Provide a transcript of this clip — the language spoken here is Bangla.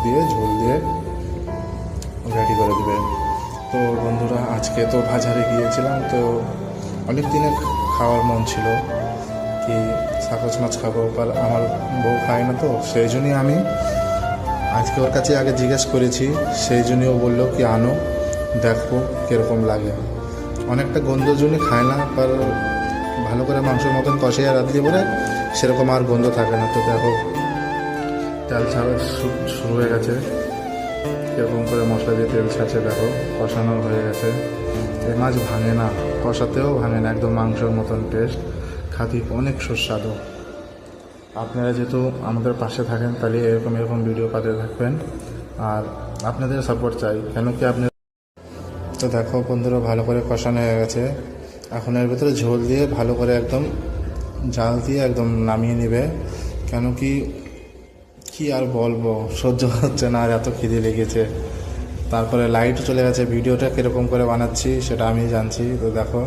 দিয়ে ঝোল দিয়ে রেডি করে দেবে। তো বন্ধুরা, আজকে তো বাজারে গিয়েছিলাম, তো অনেক দিনে খাওয়ার মন ছিল কি সাকচ মাছ খাবো, আর আমার বউ খায় না, তো সেই জন্যই আমি আজকে ওর কাছে আগে জিজ্ঞেস করেছি। সেই জন্যই ও বললো কি আনো, দেখো কীরকম লাগে। অনেকটা গন্ধ জন্যই খায় না, আর ভালো করে মাংসের মতন কষিয়ে রাখলে পরে সেরকম আর গন্ধ থাকে না। তো দেখো তেল ছাড়া শুরু হয়ে গেছে, কীরকম করে মশলা দিয়ে তেল ছাড়ছে, দেখো কষানো হয়ে গেছে। এই মাছ ভাঙে না, কষাতেও ভাঙে না, একদম মাংসের মতন টেস্ট, খাতি অনেক সুস্বাদু। আপনারা যেহেতু আমাদের পাশে থাকেন, তাহলে এরকম ভিডিও পাতে থাকবেন, আর আপনাদের সাপোর্ট চাই, কেন কি আপনি। তো দেখো বন্ধুরা, ভালো করে কষানো হয়ে গেছে। এখন এর ভিতরে ঝোল দিয়ে ভালো করে একদম জাল দিয়ে একদম নামিয়ে নেবে, কেন কি আর বলবো, সহ্য হচ্ছে না, আর এত খিদে লেগেছে। তারপরে লাইট চলে গেছে, ভিডিওটা কীরকম করে বানাচ্ছি সেটা আমি জানছি। তো দেখো